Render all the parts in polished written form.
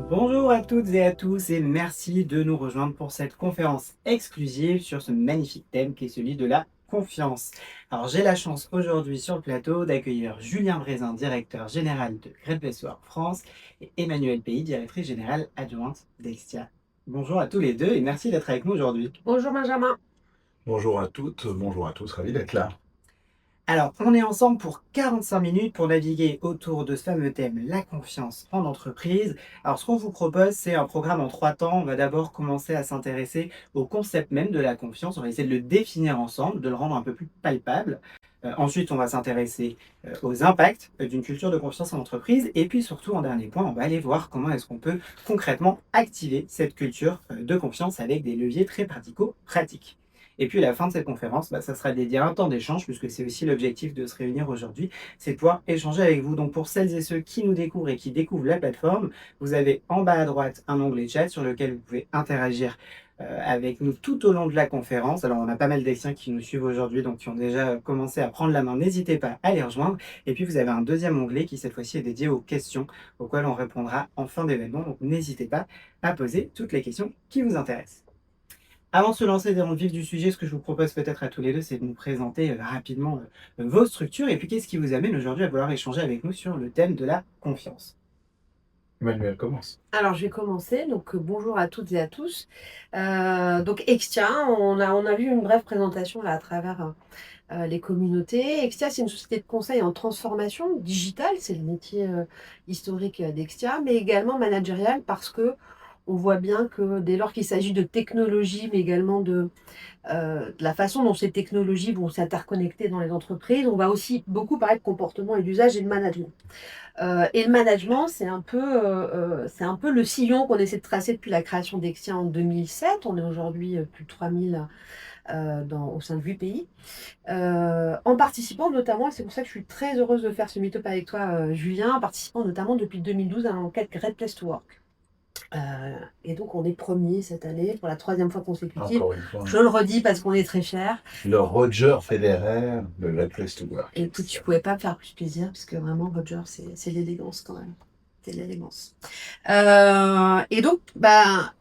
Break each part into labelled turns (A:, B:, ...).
A: Bonjour à toutes et à tous et merci de nous rejoindre pour cette conférence exclusive sur ce magnifique thème qui est celui de la confiance. Alors j'ai la chance aujourd'hui sur le plateau d'accueillir Julien Brézin, directeur général de Great Place to Work France et Emmanuel Pays, directrice générale adjointe d'Extia. Bonjour à tous les deux et merci d'être avec nous aujourd'hui.
B: Bonjour Benjamin.
C: Bonjour à toutes, bonjour à tous, ravi d'être là.
A: Alors, on est ensemble pour 45 minutes pour naviguer autour de ce fameux thème, la confiance en entreprise. Alors, ce qu'on vous propose, c'est un programme en 3 temps. On va d'abord commencer à s'intéresser au concept même de la confiance. On va essayer de le définir ensemble, de le rendre un peu plus palpable. Ensuite, on va s'intéresser aux impacts d'une culture de confiance en entreprise. Et puis surtout, en dernier point, on va aller voir comment est-ce qu'on peut concrètement activer cette culture de confiance avec des leviers très pratico-pratiques. Et puis à la fin de cette conférence, ça sera dédié à un temps d'échange, puisque c'est aussi l'objectif de se réunir aujourd'hui, c'est de pouvoir échanger avec vous. Donc pour celles et ceux qui nous découvrent et qui découvrent la plateforme, vous avez en bas à droite un onglet chat sur lequel vous pouvez interagir avec nous tout au long de la conférence. Alors on a pas mal d'Exiens qui nous suivent aujourd'hui, donc qui ont déjà commencé à prendre la main. N'hésitez pas à les rejoindre. Et puis vous avez un deuxième onglet qui cette fois-ci est dédié aux questions auxquelles on répondra en fin d'événement. Donc n'hésitez pas à poser toutes les questions qui vous intéressent. Avant de se lancer dans le vif du sujet, ce que je vous propose peut-être à tous les deux, c'est de nous présenter rapidement vos structures et puis qu'est-ce qui vous amène aujourd'hui à vouloir échanger avec nous sur le thème de la confiance.
C: Emmanuel commence.
B: Alors je vais commencer. Bonjour à toutes et à tous. Donc Extia, on a vu une brève présentation là à travers les communautés. Extia, c'est une société de conseil en transformation digitale, c'est le métier historique d'Extia, mais également managérial parce que on voit bien que dès lors qu'il s'agit de technologie, mais également de la façon dont ces technologies vont s'interconnecter dans les entreprises, on va aussi beaucoup parler de comportement et d'usage et de management. Et le management, c'est un peu le sillon qu'on essaie de tracer depuis la création d'Extia en 2007. On est aujourd'hui plus de 3000 au sein de 8 pays. En participant notamment, et c'est pour ça que je suis très heureuse de faire ce meet-up avec toi, Julien, en participant notamment depuis 2012 à l'enquête Great Place to Work. Et donc on est premier cette année pour la 3e fois consécutive.
C: Encore une fois,
B: Je le redis parce qu'on est très fiers.
C: le Roger Federer de Great Place to Work.
B: Et écoute, tu pouvais pas me faire plus plaisir, parce que vraiment, Roger, c'est l'élégance quand même. C'est l'élégance. Et donc,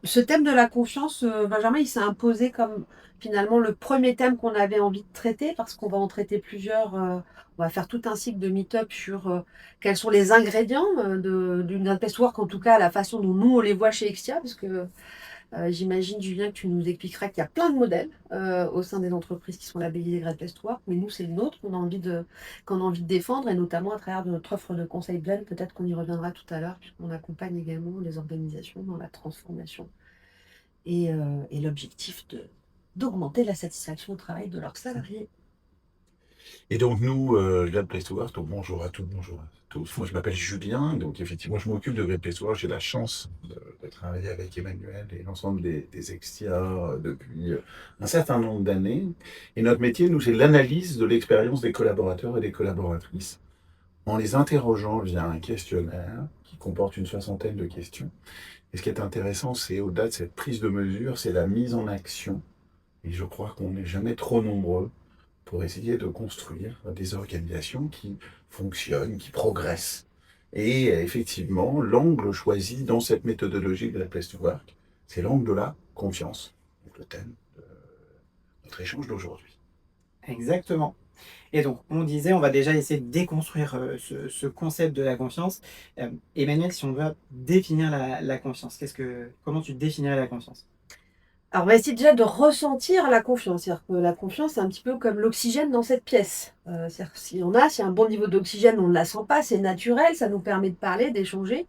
B: ce thème de la confiance, Benjamin, il s'est imposé comme finalement le premier thème qu'on avait envie de traiter, parce qu'on va en traiter plusieurs. On va faire tout un cycle de meet-up sur quels sont les ingrédients d'une Great Place to Work, en tout cas la façon dont nous on les voit chez Extia, parce que j'imagine, Julien, que tu nous expliqueras qu'il y a plein de modèles au sein des entreprises qui sont labellisées Great Place to Work, mais nous, c'est le nôtre qu'on a envie de défendre, et notamment à travers de notre offre de conseil blend. Peut-être qu'on y reviendra tout à l'heure, puisqu'on accompagne également les organisations dans la transformation et l'objectif d'augmenter la satisfaction au travail de leurs salariés.
C: Et donc nous, Great Place to Work, donc bonjour à toutes, bonjour à tous. Moi je m'appelle Julien, donc effectivement je m'occupe de Great Place to Work. J'ai la chance de travailler avec Emmanuel et l'ensemble des Extia depuis un certain nombre d'années. Et notre métier, nous, c'est l'analyse de l'expérience des collaborateurs et des collaboratrices en les interrogeant via un questionnaire qui comporte une soixantaine de questions. Et ce qui est intéressant, c'est au-delà de cette prise de mesure, c'est la mise en action. Et je crois qu'on n'est jamais trop nombreux pour essayer de construire des organisations qui fonctionnent, qui progressent. Et effectivement, l'angle choisi dans cette méthodologie de la Place to Work, c'est l'angle de la confiance. Donc le thème de notre échange d'aujourd'hui.
A: Exactement. Et donc, on disait, on va déjà essayer de déconstruire ce concept de la confiance. Emmanuel, si on veut définir la confiance, comment tu définirais la confiance?
B: Alors, on va essayer déjà de ressentir la confiance. C'est-à-dire que la confiance, c'est un petit peu comme l'oxygène dans cette pièce. C'est-à-dire que s'il y a un bon niveau d'oxygène, on ne la sent pas, c'est naturel, ça nous permet de parler, d'échanger.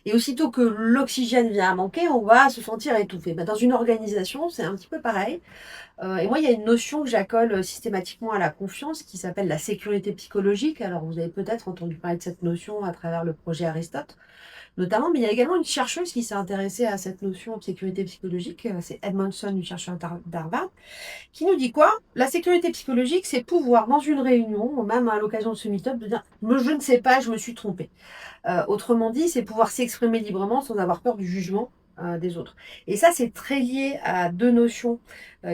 B: Et aussitôt que l'oxygène vient à manquer, on va se sentir étouffé. Dans une organisation, c'est un petit peu pareil. Et moi, il y a une notion que j'accole systématiquement à la confiance qui s'appelle la sécurité psychologique. Alors, vous avez peut-être entendu parler de cette notion à travers le projet Aristote, notamment, mais il y a également une chercheuse qui s'est intéressée à cette notion de sécurité psychologique, c'est Edmondson, une chercheuse d'Harvard, qui nous dit quoi? La sécurité psychologique, c'est pouvoir, dans une réunion, même à l'occasion de ce meet-up, de dire je ne sais pas, je me suis trompé. Autrement dit, c'est pouvoir s'exprimer librement sans avoir peur du jugement des autres. Et ça, c'est très lié à 2 notions,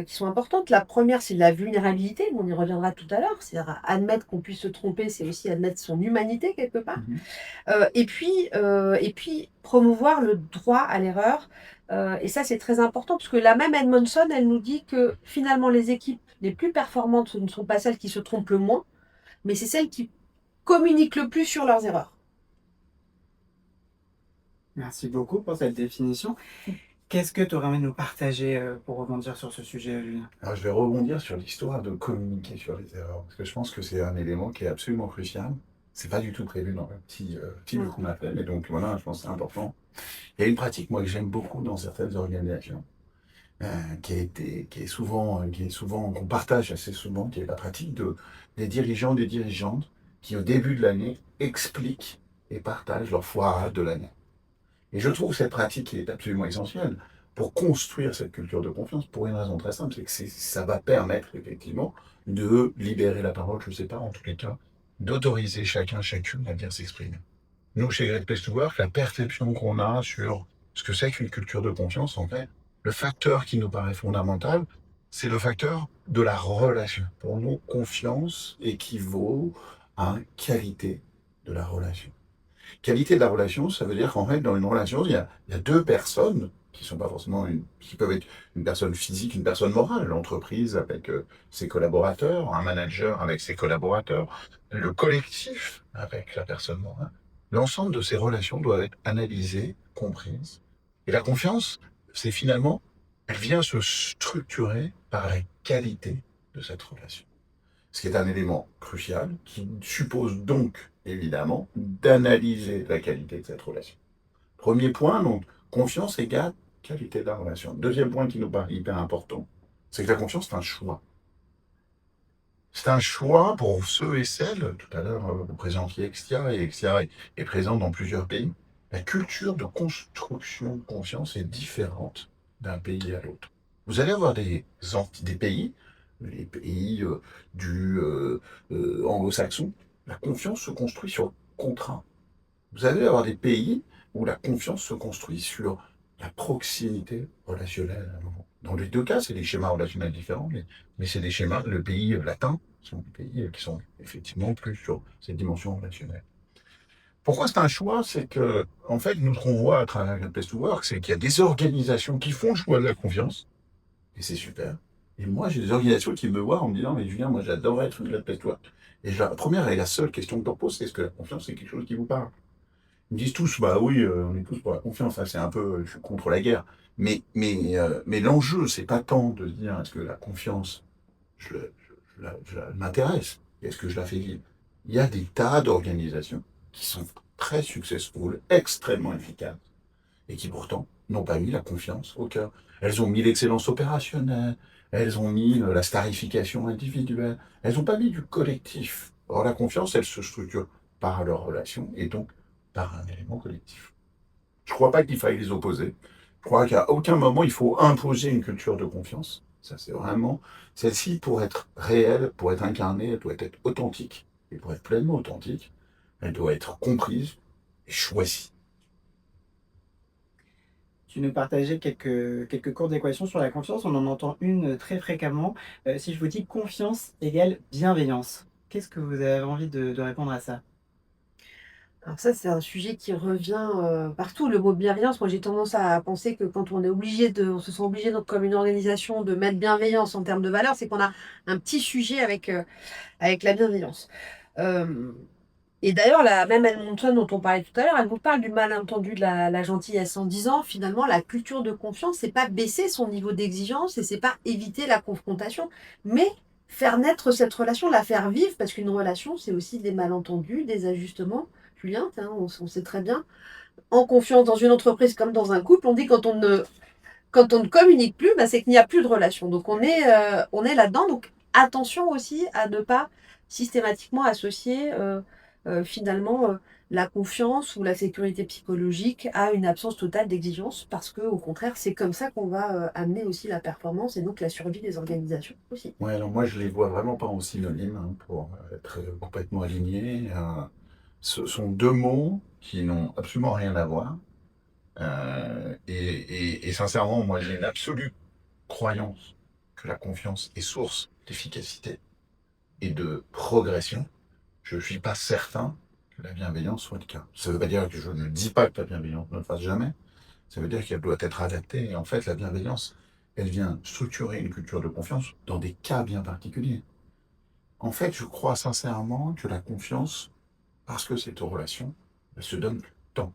B: qui sont importantes. La première, c'est la vulnérabilité, on y reviendra tout à l'heure. C'est-à-dire admettre qu'on puisse se tromper, c'est aussi admettre son humanité quelque part.
C: Mhm.
B: Et puis promouvoir le droit à l'erreur, et ça, c'est très important parce que la même Edmondson, elle nous dit que finalement les équipes les plus performantes, ce ne sont pas celles qui se trompent le moins, mais c'est celles qui communiquent le plus sur leurs erreurs.
A: Merci beaucoup pour cette définition. Qu'est-ce que tu aurais envie de nous partager pour rebondir sur ce sujet, Julien?
C: Alors, je vais rebondir sur l'histoire de communiquer sur les erreurs, parce que je pense que c'est un élément qui est absolument crucial. C'est pas du tout prévu dans le petit film qu'on a fait, mais donc voilà, je pense que c'est important. Il y a une pratique, moi, que j'aime beaucoup dans certaines organisations, qu'on partage assez souvent, qui est la pratique des dirigeants, des dirigeantes, qui au début de l'année expliquent et partagent leur foirade de l'année. Et je trouve cette pratique qui est absolument essentielle pour construire cette culture de confiance pour une raison très simple, c'est que ça va permettre effectivement de libérer la parole, je ne sais pas, en tous les cas, d'autoriser chacun, chacune à bien s'exprimer. Nous, chez Great Place to Work, la perception qu'on a sur ce que c'est qu'une culture de confiance, en fait, le facteur qui nous paraît fondamental, c'est le facteur de la relation. Pour nous, confiance équivaut à qualité de la relation. Qualité de la relation, ça veut dire qu'en fait, dans une relation, il y a deux personnes qui sont pas forcément qui peuvent être une personne physique, une personne morale, l'entreprise avec ses collaborateurs, un manager avec ses collaborateurs, le collectif avec la personne morale. L'ensemble de ces relations doivent être analysées, comprises. Et la confiance, c'est finalement, elle vient se structurer par la qualité de cette relation. Ce qui est un élément crucial, qui suppose donc, évidemment, d'analyser la qualité de cette relation. Premier point, donc, confiance égale qualité de la relation. Deuxième point qui nous paraît hyper important, c'est que la confiance, c'est un choix. C'est un choix pour ceux et celles, tout à l'heure, vous présentiez Extia, et Extia est présent dans plusieurs pays. La culture de construction de confiance est différente d'un pays à l'autre. Vous allez avoir des pays, les pays anglo-saxon, la confiance se construit sur le contrat. Vous allez avoir des pays où la confiance se construit sur la proximité relationnelle. Dans les deux cas, c'est des schémas relationnels différents, mais c'est des schémas. Le pays latin sont des pays qui sont effectivement plus sur cette dimension relationnelle. Pourquoi c'est un choix? C'est que, en fait, nous, ce qu'on voit à travers Great Place to Work, c'est qu'il y a des organisations qui font le choix de la confiance, et c'est super. Et moi, j'ai des organisations qui me voient en me disant, mais Julien, moi, j'adorerais être une Great Place to Work. Et la première et la seule question que je leur pose, c'est est-ce que la confiance, c'est quelque chose qui vous parle? Ils me disent tous, bah oui, on est tous pour la confiance, ça, c'est un peu, je suis contre la guerre. Mais l'enjeu, c'est pas tant de se dire, est-ce que la confiance, m'intéresse, est-ce que je la fais vivre? Il y a des tas d'organisations qui sont très successful, extrêmement efficaces, et qui pourtant n'ont pas mis la confiance au cœur. Elles ont mis l'excellence opérationnelle, elles ont mis la starification individuelle, elles n'ont pas mis du collectif. Or, la confiance, elle se structure par leurs relations et donc par un élément collectif. Je ne crois pas qu'il faille les opposer. Je crois qu'à aucun moment il faut imposer une culture de confiance. Ça, c'est vraiment. Celle-ci, pour être réelle, pour être incarnée, elle doit être authentique. Et pour être pleinement authentique, elle doit être comprise et choisie.
A: Tu nous partageais quelques courtes d'équations sur la confiance. On en entend une très fréquemment. Si je vous dis confiance égale bienveillance, qu'est-ce que vous avez envie de répondre à ça?
B: Alors ça, c'est un sujet qui revient, partout, le mot bienveillance. Moi, j'ai tendance à penser que quand on se sent obligé, donc comme une organisation, de mettre bienveillance en termes de valeur, c'est qu'on a un petit sujet avec la bienveillance. Hem Et d'ailleurs, la même Ellen Monson dont on parlait tout à l'heure, elle nous parle du malentendu de la gentillesse en disant finalement la culture de confiance, c'est pas baisser son niveau d'exigence et c'est pas éviter la confrontation, mais faire naître cette relation, la faire vivre, parce qu'une relation, c'est aussi des malentendus, des ajustements. Julien, on sait très bien. En confiance dans une entreprise comme dans un couple, on dit quand on ne communique plus, bah, c'est qu'il n'y a plus de relation. Donc on est là-dedans. Donc attention aussi à ne pas systématiquement associer finalement la confiance ou la sécurité psychologique à une absence totale d'exigence, parce que au contraire, c'est comme ça qu'on va amener aussi la performance et donc la survie des organisations aussi.
C: Ouais, alors moi, je les vois vraiment pas en synonyme, hein, pour être complètement aligné. Ce sont deux mots qui n'ont absolument rien à voir. Et sincèrement, moi, j'ai une absolue croyance que la confiance est source d'efficacité et de progression. Je ne suis pas certain que la bienveillance soit le cas. Ça ne veut pas dire que je ne dis pas que la bienveillance ne le fasse jamais. Ça veut dire qu'elle doit être adaptée. Et en fait, la bienveillance, elle vient structurer une culture de confiance dans des cas bien particuliers. En fait, je crois sincèrement que la confiance, parce que c'est une relation, elle se donne du temps.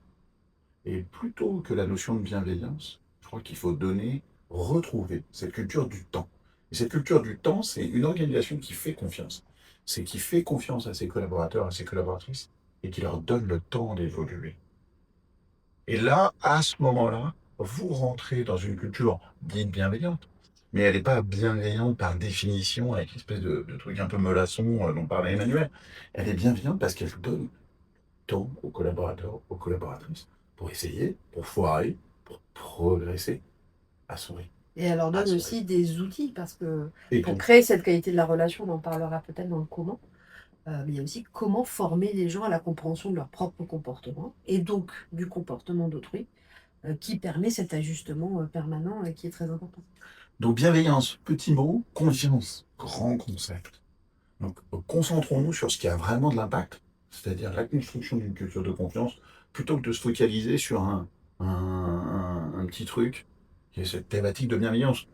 C: Et plutôt que la notion de bienveillance, je crois qu'il faut donner, retrouver cette culture du temps. Et cette culture du temps, c'est une organisation qui fait confiance. C'est qui fait confiance à ses collaborateurs, à ses collaboratrices, et qui leur donne le temps d'évoluer. Et là, à ce moment-là, vous rentrez dans une culture dite bienveillante. Mais elle n'est pas bienveillante par définition, avec une espèce de truc un peu mollasson dont parlait Emmanuel. Elle est bienveillante parce qu'elle donne temps aux collaborateurs, aux collaboratrices, pour essayer, pour foirer, pour progresser à son rythme.
B: Et elle leur
C: À
B: donne
C: son rythme.
B: aussi des outils parce que
C: Et
B: pour
C: donc,
B: créer cette qualité de la relation, on en parlera peut-être dans le comment. Mais il y a aussi comment former les gens à la compréhension de leur propre comportement et donc du comportement d'autrui, qui permet cet ajustement permanent et qui est très important.
C: donc bienveillance, petit mot, confiance, grand concept. Donc, concentrons-nous sur ce qui a vraiment de l'impact, c'est-à-dire la construction d'une culture de confiance, plutôt que de se focaliser sur un petit truc, qui est cette thématique de bienveillance.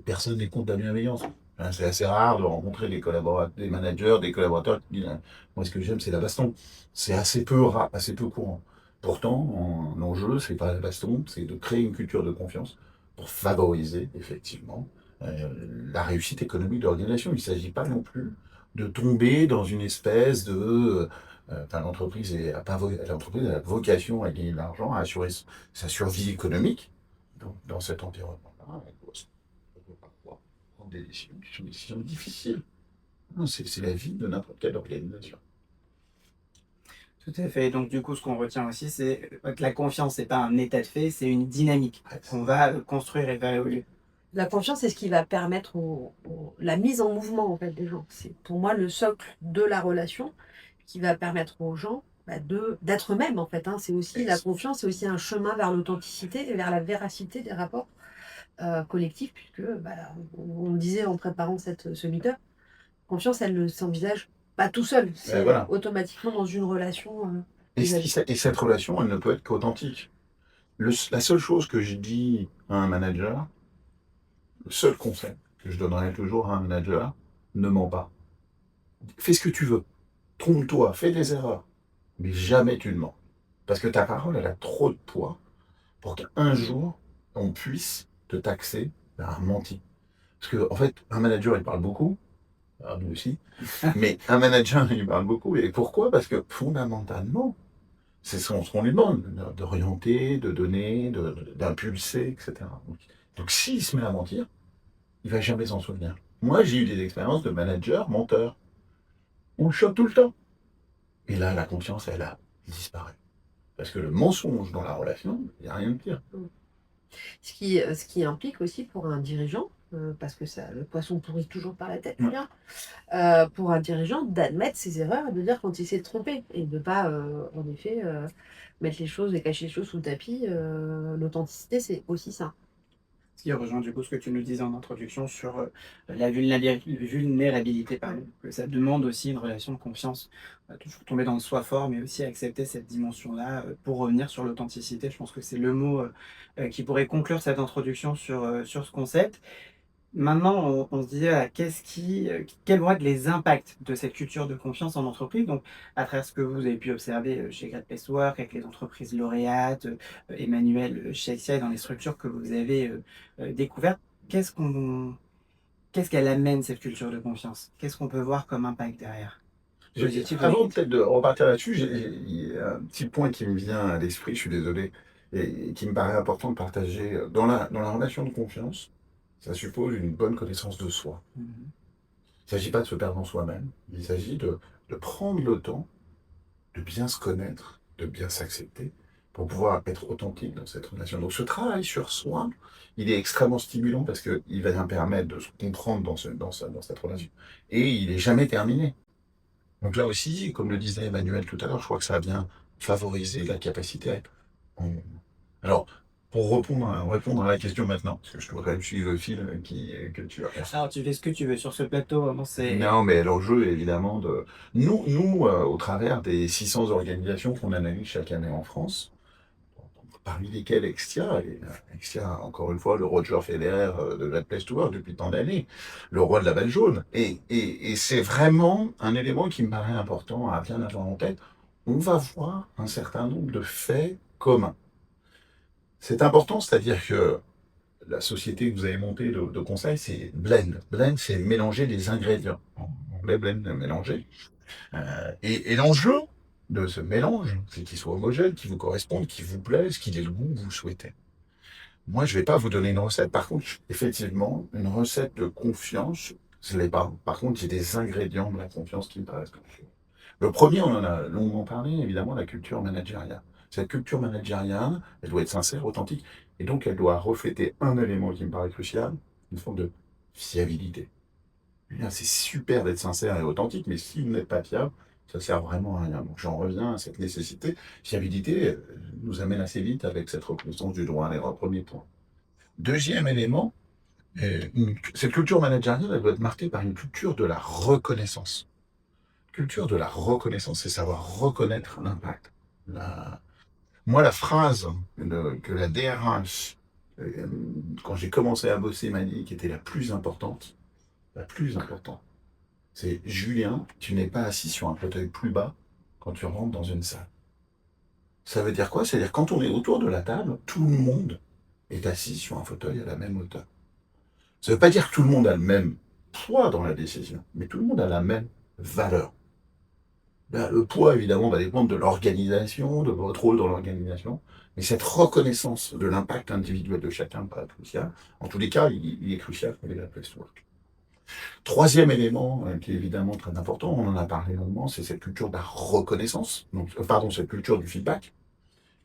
C: Personne n'est contre la bienveillance. Hein, c'est assez rare de rencontrer des collaborateurs, des managers, des collaborateurs qui disent moi, ce que j'aime, c'est la baston. C'est assez peu rare, assez peu courant. Pourtant, l'enjeu, c'est pas la baston, c'est de créer une culture de confiance pour favoriser, effectivement, la réussite économique de l'organisation. Il ne s'agit pas non plus de tomber dans une espèce de... Enfin, l'entreprise a la vocation à gagner de l'argent, à assurer sa survie économique. Donc, dans cet environnement-là, elle doit parfois prendre des décisions qui sont des décisions difficiles. Non, c'est la vie de n'importe quelle organisation.
A: Tout à fait. Donc du coup, ce qu'on retient aussi, c'est que la confiance, c'est pas un état de fait, c'est une dynamique
C: Ouais,
A: qu'on va construire et faire évoluer.
B: La confiance, c'est ce qui va permettre la mise en mouvement en fait, des gens. C'est pour moi le socle de la relation qui va permettre aux gens d'être eux-mêmes en fait. Hein. C'est aussi la confiance, c'est aussi un chemin vers l'authenticité et vers la véracité des rapports collectifs, puisque on le disait en préparant ce meet-up, confiance, elle ne s'envisage pas tout seul.
C: ben
B: C'est
C: voilà.
B: automatiquement dans une relation
C: Et,
B: vis-à-vis.
C: et cette relation, elle ne peut être qu'authentique. La seule chose que je dis à un manager, le seul conseil que je donnerai toujours à un manager, ne mens pas. Fais ce que tu veux. Trompe-toi, fais des erreurs. Mais jamais tu ne mens. Parce que ta parole, elle a trop de poids pour qu'un jour, on puisse te taxer d'avoir menti. Parce que, en fait, un manager, il parle beaucoup. Alors, nous aussi. Mais un manager, il parle beaucoup. Et pourquoi? Parce que fondamentalement, c'est ce qu'on lui demande, d'orienter, de donner, d'impulser, etc. Donc s'il se met à mentir, il va jamais s'en souvenir. Moi, j'ai eu des expériences de manager menteur. On le chope tout le temps. Et là, la confiance, elle a disparu. Parce que le mensonge dans la relation, il n'y a rien de pire.
B: Ce qui implique aussi pour un dirigeant, parce que ça, le poisson pourrit toujours par la tête,
C: Ouais.
B: Julien, pour un dirigeant d'admettre ses erreurs et de dire quand il s'est trompé et de ne pas, en effet, mettre les choses et cacher les choses sous le tapis. L'authenticité, c'est aussi ça.
A: Ce qui rejoint du coup ce que tu nous disais en introduction sur la vulnérabilité, pardon, que ça demande aussi une relation de confiance. Toujours tomber dans le soi fort, mais aussi accepter cette dimension-là. Pour revenir sur l'authenticité, je pense que c'est le mot qui pourrait conclure cette introduction sur ce concept. Maintenant, on se disait, quels vont être les impacts de cette culture de confiance en entreprise? Donc, à travers ce que vous avez pu observer chez Great Place to Work, avec les entreprises lauréates, Emmanuel, chez XCI, dans les structures que vous avez découvertes, qu'est-ce qu'elle amène, cette culture de confiance? Qu'est-ce qu'on peut voir comme impact derrière? Positif ou
C: Avant
A: négatif?
C: peut-être de repartir là-dessus, il y a un petit point qui me vient à l'esprit, je suis désolé, et qui me paraît important de partager. Dans la relation de confiance, ça suppose une bonne connaissance de soi.
A: Mhm.
C: Il ne s'agit pas de se perdre en soi-même, il s'agit de prendre le temps de bien se connaître, de bien s'accepter, pour pouvoir être authentique dans cette relation. Donc ce travail sur soi, il est extrêmement stimulant parce qu'il va bien permettre de se comprendre dans cette relation. Et il n'est jamais terminé. Donc là aussi, comme le disait Emmanuel tout à l'heure, je crois que ça a bien favorisé la capacité à être en Alors, pour répondre à la question maintenant, parce que je dois quand même suivre le fil que tu as.
A: Alors, tu fais ce que tu veux sur ce plateau, vraiment, c'est...
C: Non, mais l'enjeu, évidemment, au travers des 600 organisations qu'on analyse chaque année en France, parmi lesquelles Extia, encore une fois, le Roger Federer de Great Place to Work depuis tant d'années, le roi de la balle jaune. Et c'est vraiment un élément qui me paraît important à bien avoir en tête. On va voir un certain nombre de faits communs. C'est important, c'est-à-dire que la société que vous avez montée de conseil, c'est blend. Blend, c'est mélanger des ingrédients. En anglais, blend, mélanger. Et l'enjeu de ce mélange, c'est qu'il soit homogène, qu'il vous corresponde, qu'il vous plaise, qu'il ait le goût que vous souhaitez. Moi, je ne vais pas vous donner une recette. Par contre, effectivement, une recette de confiance, je ne l'ai pas. Par contre, j'ai des ingrédients de la confiance qui me paraissent précieux. Le premier, on en a longuement parlé, évidemment, la culture managériale. Cette culture managériale, elle doit être sincère, authentique, et donc elle doit refléter un élément qui me paraît crucial, une forme de fiabilité. C'est super d'être sincère et authentique, mais si vous n'êtes pas fiable, ça sert vraiment à rien. Donc j'en reviens à cette nécessité. Fiabilité nous amène assez vite avec cette reconnaissance du droit à l'erreur, premier point. Deuxième élément, cette culture managériale, elle doit être marquée par une culture de la reconnaissance. Culture de la reconnaissance, c'est savoir reconnaître l'impact. La- Moi, la phrase que la DRH, euh, quand j'ai commencé à bosser, m'a dit, qui était la plus importante, c'est Julien, tu n'es pas assis sur un fauteuil plus bas quand tu rentres dans une salle. Ça veut dire quoi? C'est-à-dire quand on est autour de la table, tout le monde est assis sur un fauteuil à la même hauteur. Ça ne veut pas dire que tout le monde a le même poids dans la décision, mais tout le monde a la même valeur. Là, le poids, évidemment, va dépendre de l'organisation, de votre rôle dans l'organisation, mais cette reconnaissance de l'impact individuel de chacun me paraît crucial. En tous les cas, il est crucial pour les Great Place to Work. Troisième élément, qui est évidemment très important, on en a parlé longuement, c'est cette culture de la reconnaissance, donc, pardon, cette culture du feedback.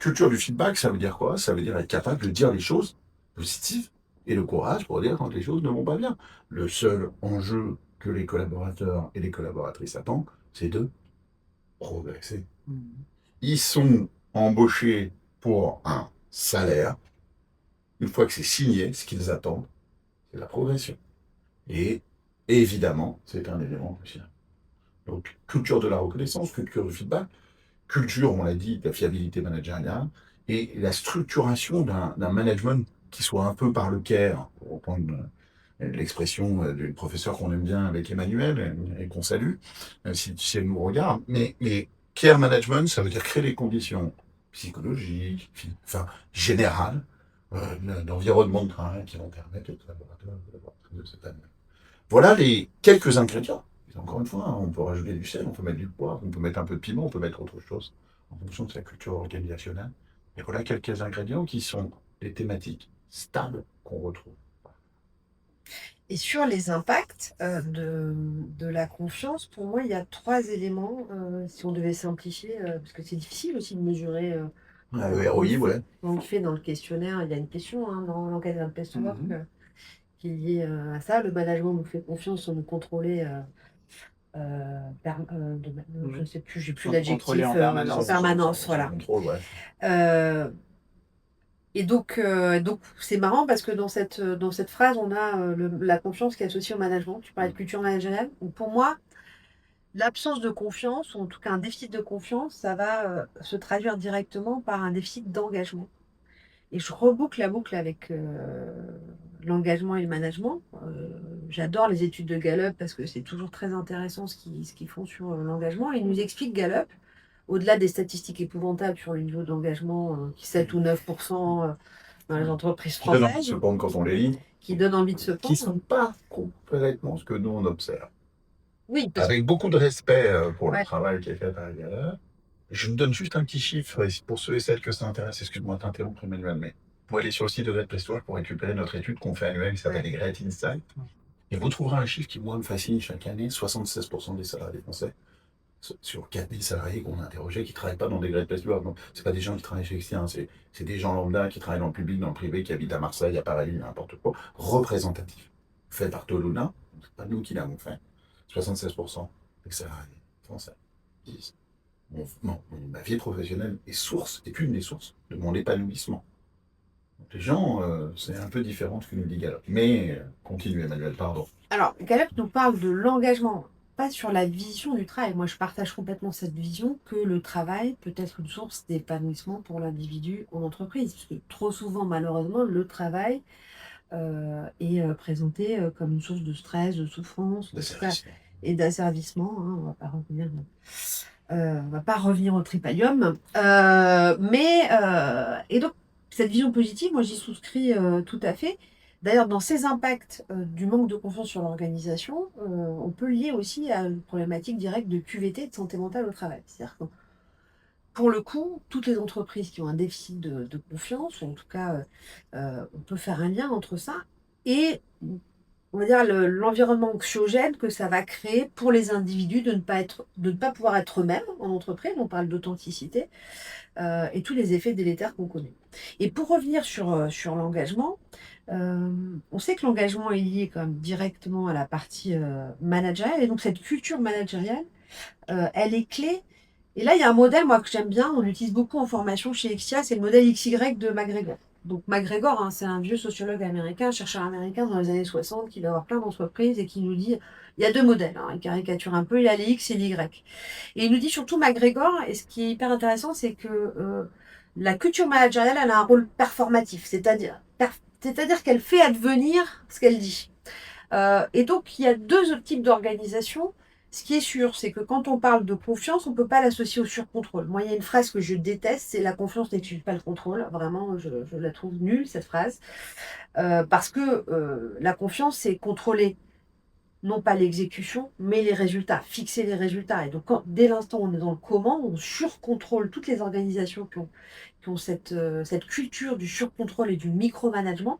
C: Culture du feedback, ça veut dire quoi? Ça veut dire être capable de dire les choses positives et le courage pour dire quand les choses ne vont pas bien. Le seul enjeu que les collaborateurs et les collaboratrices attendent, c'est de progresser.
A: Mhm.
C: Ils sont embauchés pour un salaire. Une fois que c'est signé, ce qu'ils attendent, c'est la progression. Et évidemment, c'est un élément crucial. Donc, culture de la reconnaissance, culture du feedback, culture, on l'a dit, de la fiabilité managériale, et la structuration d'un management qui soit un peu par le care, pour reprendre l'expression d'une professeure qu'on aime bien avec Emmanuel, et qu'on salue, si elle nous regarde. Mais care management, ça veut dire créer les conditions psychologiques, enfin, générales, d'environnement de travail qui vont permettre aux collaborateurs de s'épanouir. Voilà les quelques ingrédients. Et encore une fois, hein, on peut rajouter du sel, on peut mettre du poivre, on peut mettre un peu de piment, on peut mettre autre chose en fonction de sa culture organisationnelle. Et voilà quelques ingrédients qui sont des thématiques stables qu'on retrouve.
B: Et sur les impacts de la confiance, pour moi, il y a trois éléments, si on devait simplifier, parce que c'est difficile aussi de mesurer.
C: Le
B: On le
C: ROI,
B: fait,
C: ouais.
B: on le fait dans le questionnaire, il y a une question hein, dans l'enquête d'un Place to Work
A: Mhm.
B: qui est liée à ça. Le management nous fait confiance sur nous contrôler. Je ne
A: Mhm.
B: sais plus, j'ai plus
A: Sont contrôlés
B: l'adjectif
A: en
B: en
A: permanence.
B: permanence,
C: Sans
B: voilà.
C: contrôle, ouais.
B: Euh, et donc c'est marrant parce que dans cette phrase, on a la confiance qui est associée au management. Tu parlais de culture managériale. Ou pour moi, l'absence de confiance, ou en tout cas un déficit de confiance, ça va se traduire directement par un déficit d'engagement. Et je reboucle la boucle avec l'engagement et le management. J'adore les études de Gallup parce que c'est toujours très intéressant ce qu'ils font sur l'engagement. Ils nous expliquent Gallup, au-delà des statistiques épouvantables sur le niveau d'engagement, qui 7 ou 9% dans les entreprises
C: Qui donne envie de
B: françaises,
C: se prendre quand on les lit,
B: qui donnent envie de se
C: qui ne
B: pendre.
C: sont pas complètement ce que nous on observe.
B: Oui, parce que
C: Avec beaucoup de respect pour le
B: ouais,
C: travail qui est fait par Gallup, je vous donne juste un petit chiffre pour ceux et celles que ça intéresse. Excuse-moi de t'interrompre, Emmanuel, mais vous allez sur le site de Great Place to Work pour récupérer notre étude qu'on fait annuelle qui s'appelle
B: ouais.
C: les Great Insights. Et vous trouverez un chiffre qui, moi, me fascine chaque année 76% des salariés français, sur 4000 salariés qu'on a interrogés, qui ne travaillent pas dans des Great Place to Work. Donc, ce pas des gens qui travaillent chez Extien, c'est des gens lambda qui travaillent dans le public, dans le privé, qui habitent à Marseille, à Paris, n'importe quoi, représentatif. Fait par Toluna, c'est pas nous qui l'avons fait. 76% des salariés français disent ma vie professionnelle est une des sources de mon épanouissement. Donc, les gens, c'est un peu différent de ce que nous dit Gallup. Mais, continue Emmanuel, pardon.
B: Alors, Gallup nous parle de l'engagement, pas sur la vision du travail. Moi, je partage complètement cette vision que le travail peut être une source d'épanouissement pour l'individu en entreprise. Parce que trop souvent, malheureusement, le travail est présenté comme une source de stress, de souffrance, en tout cas,
C: D'asservissement.
B: et d'asservissement, hein. On va pas revenir au tripalium. Et donc, cette vision positive, moi, j'y souscris tout à fait. D'ailleurs, dans ces impacts du manque de confiance sur l'organisation, on peut le lier aussi à une problématique directe de QVT, de santé mentale au travail. C'est-à-dire que, pour le coup, toutes les entreprises qui ont un déficit de confiance, ou en tout cas, on peut faire un lien entre ça et, on va dire, l'environnement anxiogène que ça va créer pour les individus de ne pas pouvoir être eux-mêmes en entreprise. On parle d'authenticité et tous les effets délétères qu'on connaît. Et pour revenir sur l'engagement, on sait que l'engagement est lié quand même directement à la partie managériale. Et donc, cette culture managériale, elle est clé. Et là, il y a un modèle, moi, que j'aime bien, on l'utilise beaucoup en formation chez Extia, c'est le modèle XY de McGregor. Donc McGregor, hein, c'est un vieux sociologue américain, chercheur américain dans les années 60, qui va avoir plein d'entreprises et qui nous dit, il y a deux modèles, hein, il caricature un peu, il y a les X et les Y. Et il nous dit surtout McGregor, et ce qui est hyper intéressant, c'est que la culture managériale, elle a un rôle performatif, c'est-à-dire qu'elle fait advenir ce qu'elle dit. Et donc, il y a deux types d'organisations. Ce qui est sûr, c'est que quand on parle de confiance, on ne peut pas l'associer au surcontrôle. Moi, il y a une phrase que je déteste, c'est la confiance n'exclut pas le contrôle. Vraiment, je la trouve nulle, cette phrase. Parce que la confiance, c'est contrôler non pas l'exécution, mais les résultats, fixer les résultats. Et donc, dès l'instant où on est dans le comment, on surcontrôle toutes les organisations qui ont cette culture du surcontrôle et du micromanagement,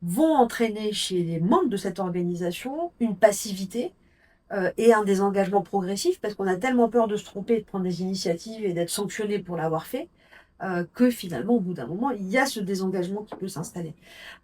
B: vont entraîner chez les membres de cette organisation une passivité et un désengagement progressif parce qu'on a tellement peur de se tromper, de prendre des initiatives et d'être sanctionné pour l'avoir fait, que finalement, au bout d'un moment, il y a ce désengagement qui peut s'installer.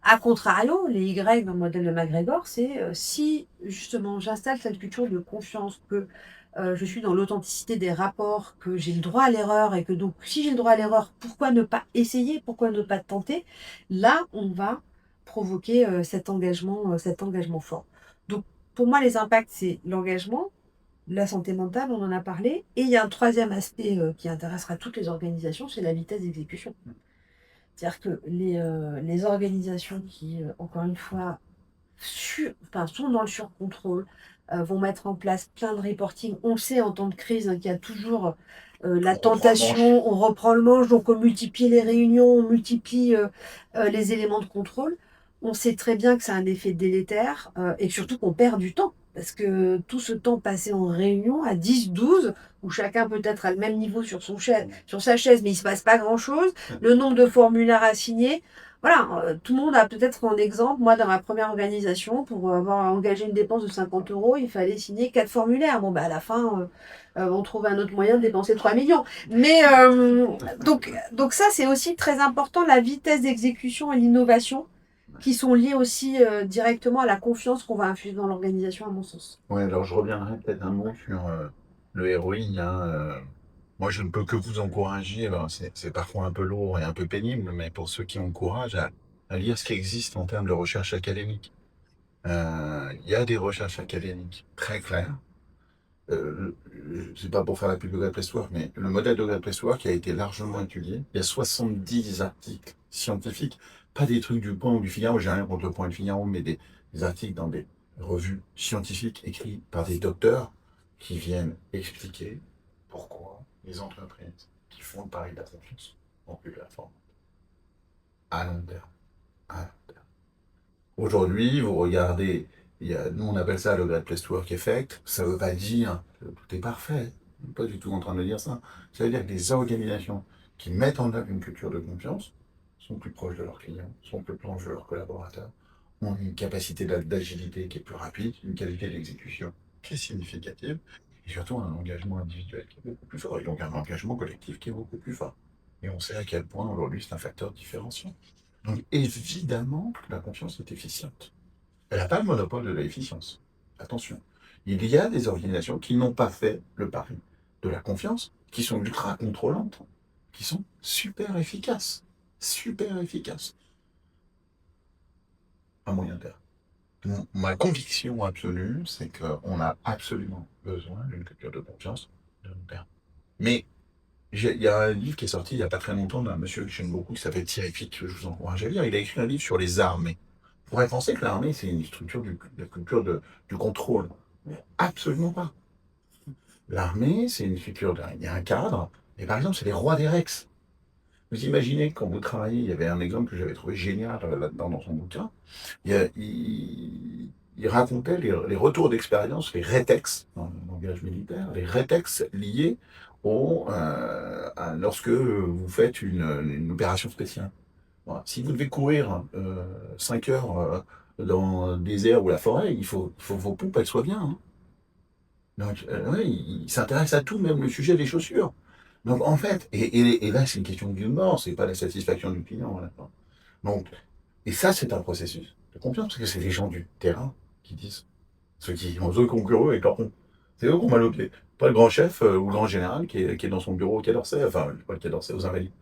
B: A contrario, les Y dans le modèle de McGregor, c'est si justement j'installe cette culture de confiance, que je suis dans l'authenticité des rapports, que j'ai le droit à l'erreur et que donc si j'ai le droit à l'erreur, pourquoi ne pas essayer, pourquoi ne pas tenter? Là, on va provoquer cet engagement fort. Donc, pour moi, les impacts, c'est l'engagement, la santé mentale, on en a parlé. Et il y a un troisième aspect qui intéressera toutes les organisations, c'est la vitesse d'exécution. C'est-à-dire que les organisations qui, encore une fois, sont dans le surcontrôle, vont mettre en place plein de reporting. On le sait en temps de crise, hein, qu'il y a toujours la
C: On reprend le manche.
B: tentation, on reprend le manche, donc on multiplie les réunions, on multiplie les éléments de contrôle. On sait très bien que ça a un effet délétère et surtout qu'on perd du temps. Parce que tout ce temps passé en réunion à 10, 12, où chacun peut être à le même niveau sur sa chaise, mais il ne se passe pas grand-chose, le nombre de formulaires à signer, voilà, tout le monde a peut-être un exemple. Moi, dans ma première organisation, pour avoir engagé une dépense de 50 euros, il fallait signer 4 formulaires. Bon, bah, à la fin, on trouve un autre moyen de dépenser 3 millions. Mais donc ça, c'est aussi très important, la vitesse d'exécution et l'innovation, qui sont liées aussi directement à la confiance qu'on va infuser dans l'organisation, à mon sens.
C: Ouais, alors je reviendrai peut-être un mot sur le héroïne, hein. Moi, je ne peux que vous encourager. Alors, c'est parfois un peu lourd et un peu pénible, mais pour ceux qui ont le courage, à lire ce qui existe en termes de recherche académique. Il y a des recherches académiques très claires. C'est pas pour faire la pub de Great Place to Work, mais le modèle de Great Place to Work a été largement étudié. Il y a 70 articles scientifiques, pas des trucs du Point ou du Figaro, j'ai rien contre le Point et le Figaro, mais des articles dans des revues scientifiques écrits par des docteurs qui viennent expliquer pourquoi les entreprises qui font le pari de la confiance ont pu performer à long terme. À long terme. Aujourd'hui, vous regardez, nous on appelle ça le Great Place to Work Effect. Ça ne veut pas dire que tout est parfait. On n'est pas du tout en train de dire ça. Ça veut dire que les organisations qui mettent en œuvre une culture de confiance sont plus proches de leurs clients, sont plus proches de leurs collaborateurs, ont une capacité d'agilité qui est plus rapide, une qualité d'exécution qui est significative, et surtout un engagement individuel qui est beaucoup plus fort, et donc un engagement collectif qui est beaucoup plus fort. Et on sait à quel point aujourd'hui c'est un facteur différenciant. Donc évidemment, la confiance est efficiente. Elle n'a pas le monopole de l'efficience. Attention. Il y a des organisations qui n'ont pas fait le pari de la confiance, qui sont ultra contrôlantes, qui sont super efficaces. Super efficaces. à moyen terme. Ma conviction absolue, c'est qu'on a absolument besoin d'une culture de confiance de long terme. Mais il y a un livre qui est sorti il n'y a pas très longtemps d'un monsieur que j'aime beaucoup qui s'appelle Thierry Pic, que je vous encourage à lire. Il a écrit un livre sur les armées. On pourrait penser que l'armée, c'est une structure de culture du contrôle. Mais absolument pas. L'armée, c'est une structure, il y a un cadre, et par exemple, c'est les rois des Rex. Vous imaginez, quand vous travaillez, il y avait un exemple que j'avais trouvé génial là-dedans dans son bouquin. Il racontait les retours d'expérience, les rétex, dans le langage militaire, les rétex liés lorsque vous faites une opération spéciale. Voilà. Si vous devez courir 5 heures dans le désert ou la forêt, il faut que vos pompes elles soient bien, hein. Donc, ouais, il s'intéresse à tout, même le sujet des chaussures. Donc, en fait, et là, c'est une question de vie ou de mort, c'est pas la satisfaction du client. Voilà. Donc, et ça, c'est un processus de confiance, parce que c'est les gens du terrain qui disent, ceux qui ont eux concurrents avec leur compte. C'est eux qui ont mal au pied. Pas le grand chef ou le grand général qui est dans son bureau au Quai d'Orsay, enfin, pas le Quai d'Orsay, aux Invalides.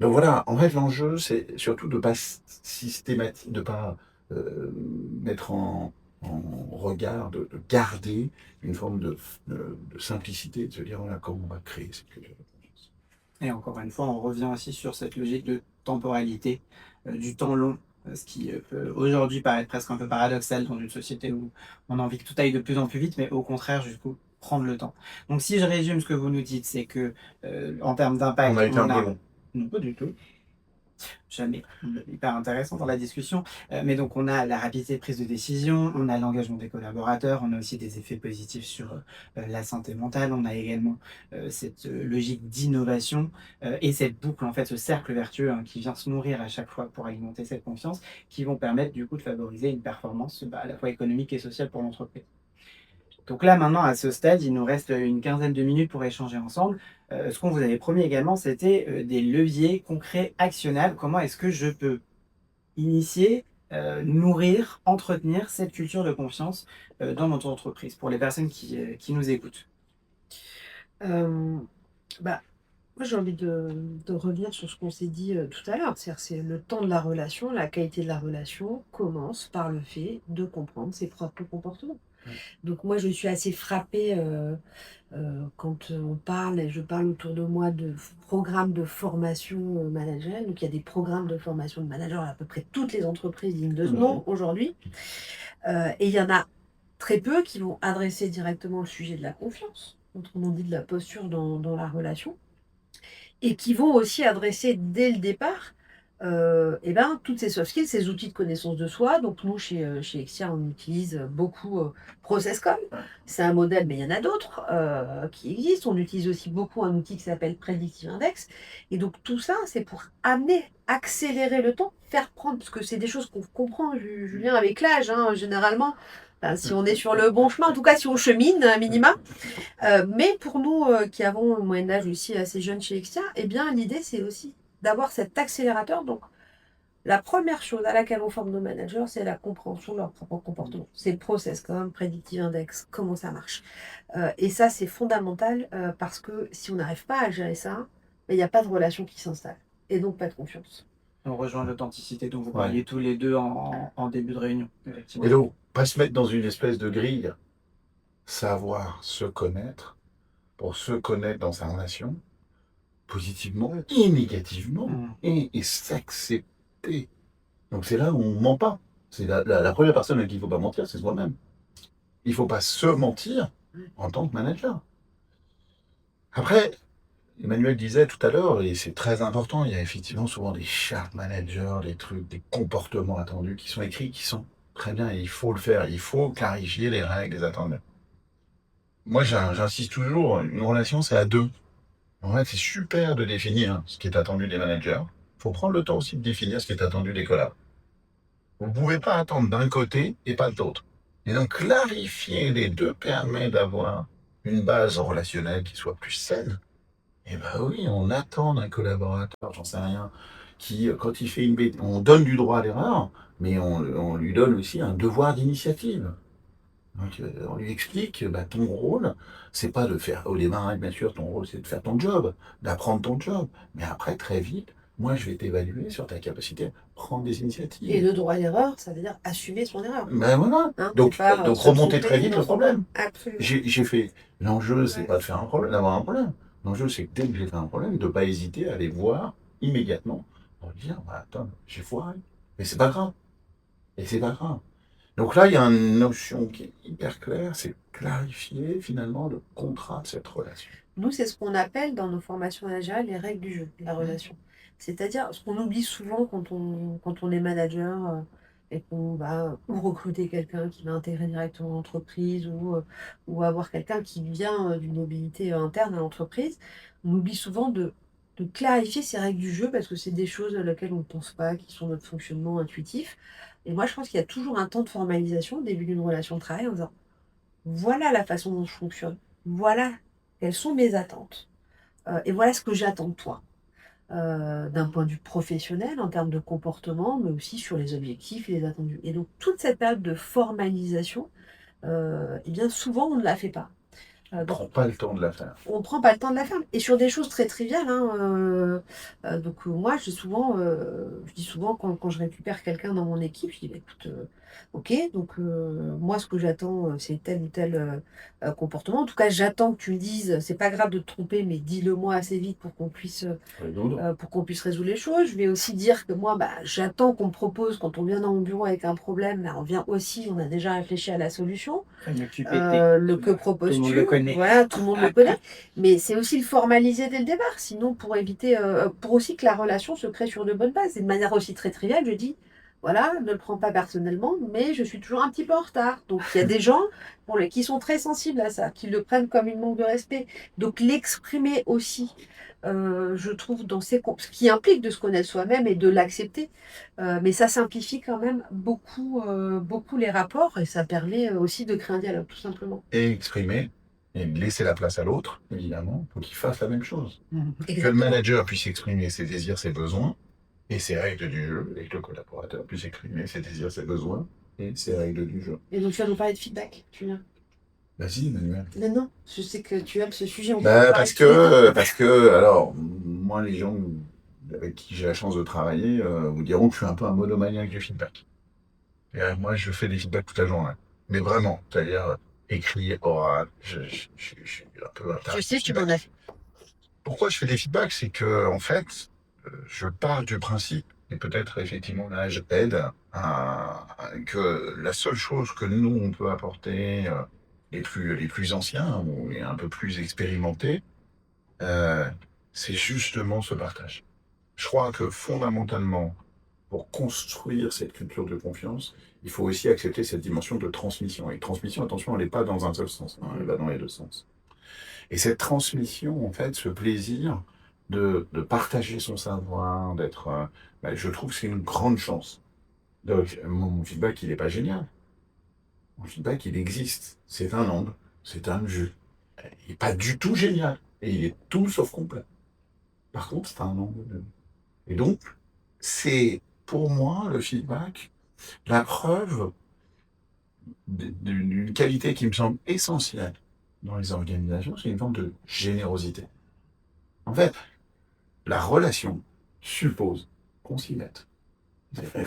C: Donc voilà, en fait, l'enjeu, c'est surtout de pas systématiser, de pas mettre en regard, de garder une forme de simplicité, de se dire, voilà, comment on va créer cette culture de confiance.
A: Et encore une fois, on revient aussi sur cette logique de temporalité, du temps long, ce qui peut aujourd'hui paraître presque un peu paradoxal dans une société où on a envie que tout aille de plus en plus vite, mais au contraire, du coup, prendre le temps. Donc si je résume ce que vous nous dites, c'est que en termes
C: On
A: d'impact,
C: a été un
A: on
C: peu
A: a...
C: long.
A: Non, pas du tout. Jamais. Hyper intéressant dans la discussion. Mais donc, on a la rapidité de prise de décision, on a l'engagement des collaborateurs, on a aussi des effets positifs sur la santé mentale, on a également cette logique d'innovation et cette boucle, en fait, ce cercle vertueux hein, qui vient se nourrir à chaque fois pour alimenter cette confiance, qui vont permettre du coup de favoriser une performance à la fois économique et sociale pour l'entreprise. Donc là, maintenant, à ce stade, il nous reste une quinzaine de minutes pour échanger ensemble. Ce qu'on vous avait promis également, c'était des leviers concrets, actionnables. Comment est-ce que je peux initier, nourrir, entretenir cette culture de confiance dans notre entreprise pour les personnes qui nous écoutent?
B: Euh, Bah, moi, j'ai envie de revenir sur ce qu'on s'est dit tout à l'heure. C'est-à-dire, c'est le temps de la relation, la qualité de la relation commence par le fait de comprendre ses propres comportements.
A: Ouais.
B: Donc moi, je suis assez frappée quand on parle, et je parle autour de moi de programmes de formation managériale. Donc il y a des programmes de formation de managers à peu près toutes les entreprises dignes de ce nom aujourd'hui. Et il y en a très peu qui vont adresser directement le sujet de la confiance, autrement dit de la posture dans la relation, et qui vont aussi adresser dès le départ eh ben, toutes ces soft skills, ces outils de connaissance de soi. Donc nous, chez Exia, on utilise beaucoup ProcessCom. C'est un modèle, mais il y en a d'autres qui existent. On utilise aussi beaucoup un outil qui s'appelle Predictive Index. Et donc tout ça, c'est pour amener, accélérer le temps, faire prendre, parce que c'est des choses qu'on comprend, Julien, avec l'âge, hein, généralement. Enfin, si on est sur le bon chemin, en tout cas si on chemine un minima. Mais pour nous qui avons un moyen d'âge aussi assez jeune chez Exia, eh bien l'idée c'est aussi d'avoir cet accélérateur. Donc la première chose à laquelle on forme nos managers, c'est la compréhension de leur propre comportement. C'est le process quand même, Predictive Index, comment ça marche. Et ça c'est fondamental parce que si on n'arrive pas à gérer ça, il n'y a pas de relation qui s'installe et donc pas de confiance.
A: On rejoint l'authenticité dont vous
C: Ouais.
A: parliez tous les deux en début de réunion, effectivement.
C: Et donc, pas se mettre dans une espèce de grille, savoir se connaître, pour se connaître dans sa relation, positivement et négativement,
A: Mmh.
C: et s'accepter. Donc c'est là où on ment pas. C'est la première personne à qui il ne faut pas mentir, c'est soi-même. Il ne faut pas se mentir en tant que manager. Après, Emmanuel disait tout à l'heure, et c'est très important, il y a effectivement souvent des chartes managers, des trucs, des comportements attendus qui sont écrits, qui sont très bien, et il faut le faire, il faut clarifier les règles, les attentes. Moi, j'insiste toujours, une relation, c'est à deux. En fait, c'est super de définir ce qui est attendu des managers. Il faut prendre le temps aussi de définir ce qui est attendu des collabs. Vous ne pouvez pas attendre d'un côté et pas de l'autre. Et donc, clarifier les deux permet d'avoir une base relationnelle qui soit plus saine. Eh ben oui, on attend d'un collaborateur, j'en sais rien, qui, quand il fait une bêtise, on donne du droit à l'erreur, mais on lui donne aussi un devoir d'initiative. Donc, on lui explique, bah, ton rôle, c'est pas de faire, au démarrage, bien sûr, ton rôle, c'est de faire ton job, d'apprendre ton job. Mais après, très vite, moi, je vais t'évaluer sur ta capacité à prendre des
B: Et
C: initiatives.
B: le droit à l'erreur, ça veut dire assumer son erreur.
C: Ben voilà.
B: Hein, c'est
C: Donc,
B: pas
C: donc
B: se
C: remonter très
B: tromper
C: vite
B: dans
C: le
B: son droit.
C: problème.
B: Absolument.
C: J'ai fait. L'enjeu, c'est
B: Ouais.
C: pas de faire un problème, d'avoir un problème. L'enjeu, c'est que dès que j'ai fait un problème, de pas hésiter à aller voir immédiatement pour dire, bah, attends, j'ai foiré. Mais c'est pas grave. Et c'est pas grave. Donc là, il y a une notion qui est hyper claire, c'est clarifier finalement le contrat de cette relation.
B: Nous, c'est ce qu'on appelle dans nos formations managériales les règles du jeu, de la relation. C'est-à-dire, ce qu'on oublie souvent quand on est manager et qu'on va ou recruter quelqu'un qui va intégrer directement l'entreprise ou avoir quelqu'un qui vient d'une mobilité interne à l'entreprise, on oublie souvent de clarifier ces règles du jeu parce que c'est des choses auxquelles on ne pense pas, qui sont notre fonctionnement intuitif. Et moi, je pense qu'il y a toujours un temps de formalisation au début d'une relation de travail en disant, voilà la façon dont je fonctionne, voilà quelles sont mes attentes, et voilà ce que j'attends de toi, d'un point de vue professionnel, en termes de comportement, mais aussi sur les objectifs et les attendus. Et donc, toute cette période de formalisation, eh bien, souvent, on ne la fait pas.
C: On
B: Donc,
C: prend pas le temps de la faire.
B: on ne prend pas le temps de la faire. Et sur des choses très triviales, hein, donc moi, je dis souvent quand je récupère quelqu'un dans mon équipe, je dis, bah, écoute, ok, donc moi, ce que j'attends, c'est tel ou tel comportement. En tout cas, j'attends que tu me dises, c'est pas grave de te tromper, mais dis-le-moi assez vite pour qu'on puisse résoudre les choses. Je vais aussi dire que moi, bah, j'attends qu'on me propose, quand on vient dans mon bureau avec un problème, bah, on vient aussi, on a déjà réfléchi à la solution.
A: Le QPT,
B: Le que
A: tout le monde
B: proposes-tu?
A: le connaît.
B: Voilà, tout le monde le connaît. Mais c'est aussi le formaliser dès le départ. Sinon, pour éviter, pour aussi que la relation se crée sur de bonnes bases. Et de manière aussi très triviale, je dis, voilà, ne le prends pas personnellement, mais je suis toujours un petit peu en retard. Donc, il y a des gens qui sont très sensibles à ça, qui le prennent comme une manque de respect. Donc, l'exprimer aussi, je trouve, ce qui implique de se connaître soi-même et de l'accepter. Mais ça simplifie quand même beaucoup les rapports et ça permet aussi de créer un dialogue, tout simplement.
C: Et exprimer, et laisser la place à l'autre, évidemment, pour qu'il fasse la même chose. Que le
B: Exactement.
C: manager puisse exprimer ses désirs, ses besoins, et ses règles du jeu, et que le collaborateur puisse exprimer ses désirs, ses besoins, et ses règles du jeu.
B: Et donc, tu vas nous parler de feedback, Julien.
C: Vas-y, Emmanuel.
B: Mais non, je sais que tu aimes ce sujet. On peut en parler
C: Parce
B: tous les deux.
C: parce que, alors, moi, les gens avec qui j'ai la chance de travailler vous diront que je suis un peu un monomaniaque du feedback. Et, moi, je fais des feedbacks toute la journée. Mais vraiment, c'est-à-dire écrit, oral, je suis un peu
B: Je sais que tu m'en as fait.
C: Pourquoi je fais des feedbacks? C'est que, en fait, je pars du principe, et peut-être effectivement l'âge aide, que la seule chose que nous, on peut apporter, les plus anciens ou les un peu plus expérimentés, euh, c'est justement ce partage. Je crois que fondamentalement, pour construire cette culture de confiance, il faut aussi accepter cette dimension de transmission. Et transmission, attention, elle n'est pas dans un seul sens, hein, elle va dans les deux sens. Et cette transmission, en fait, ce plaisir de partager son savoir, d'être, je trouve que c'est une grande chance. Donc, mon feedback, il n'est pas génial. Mon feedback, il existe. C'est un angle, c'est un jeu. Il n'est pas du tout génial. Et il est tout sauf complet. Par contre, c'est un angle. Et donc, c'est pour moi le feedback, la preuve d'une qualité qui me semble essentielle dans les organisations, c'est une forme de générosité. En fait, la relation suppose qu'on s'y mette.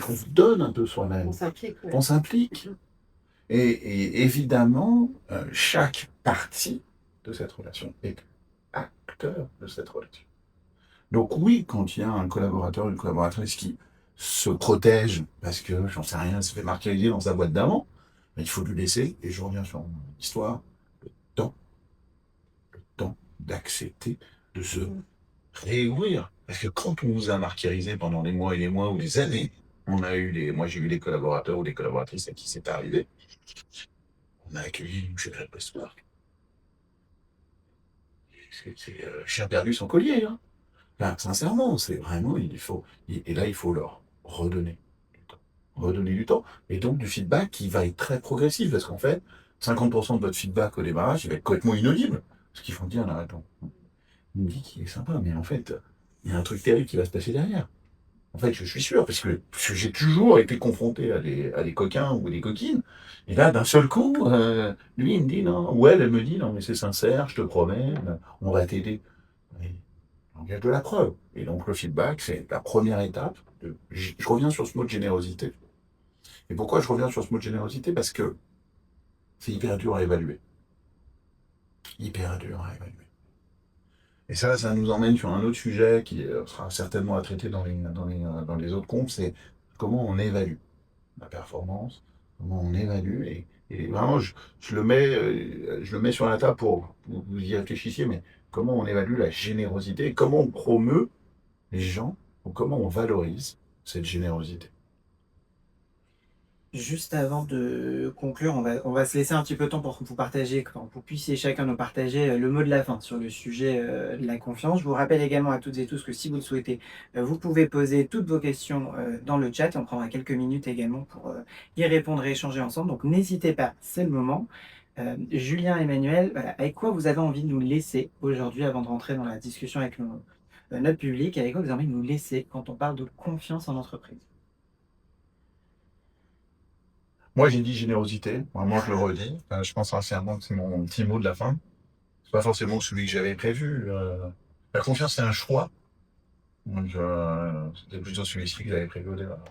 C: Qu'on se donne un peu soi-même,
B: On s'implique. Ouais.
C: qu'on s'implique. Et évidemment, chaque partie de cette relation est acteur de cette relation. Donc oui, quand il y a un collaborateur, une collaboratrice qui se protège parce que, j'en sais rien, se fait martyriser dans sa boîte d'avant, mais il faut lui laisser, et je reviens sur mon histoire, temps, le temps d'accepter de se réouvrir. Parce que quand on vous a martyrisé pendant les mois et les mois ou les années, moi j'ai eu des collaborateurs ou des collaboratrices à qui c'est arrivé, on a accueilli une chef d'histoire. Chien perdu son collier, hein. Là, sincèrement, c'est vraiment, et là, il faut leur redonner du temps. Redonner du temps. Et donc, du feedback qui va être très progressif, parce qu'en fait, 50% de votre feedback au démarrage, il va être complètement inaudible. Ce qu'ils font dire, là, attends, il me dit qu'il est sympa, mais en fait, il y a un truc terrible qui va se passer derrière. En fait, je suis sûr, parce que j'ai toujours été confronté à des coquins ou des coquines, et là, d'un seul coup, lui, il me dit non, ou elle me dit non, mais c'est sincère, je te promets, on va t'aider. Donc, il y a de la preuve. Et donc, le feedback, c'est la première étape. Je reviens sur ce mot de générosité. Et pourquoi je reviens sur ce mot de générosité? Parce que c'est hyper dur à évaluer. Hyper dur à évaluer. Et ça nous emmène sur un autre sujet qui sera certainement à traiter dans les autres comptes, c'est comment on évalue la performance, comment on évalue. Et vraiment, je le mets sur la table pour que vous y réfléchissiez, mais comment on évalue la générosité, et comment on promeut les gens, ou comment on valorise cette générosité.
A: Juste avant de conclure, on va se laisser un petit peu de temps pour que vous partagiez, quand vous puissiez chacun nous partager le mot de la fin sur le sujet de la confiance. Je vous rappelle également à toutes et tous que si vous le souhaitez, vous pouvez poser toutes vos questions dans le chat et on prendra quelques minutes également pour y répondre et échanger ensemble. Donc n'hésitez pas, c'est le moment. Julien, Emmanuel, voilà, avec quoi vous avez envie de nous laisser aujourd'hui avant de rentrer dans la discussion avec notre public, avec quoi vous avez envie de nous laisser quand on parle de confiance en entreprise?
C: Moi, j'ai dit générosité, vraiment, je le redis. Je pense sincèrement que c'est mon petit mot de la fin. C'est pas forcément celui que j'avais prévu. La confiance, c'est un choix. Donc, c'était plutôt celui-ci que j'avais prévu au départ.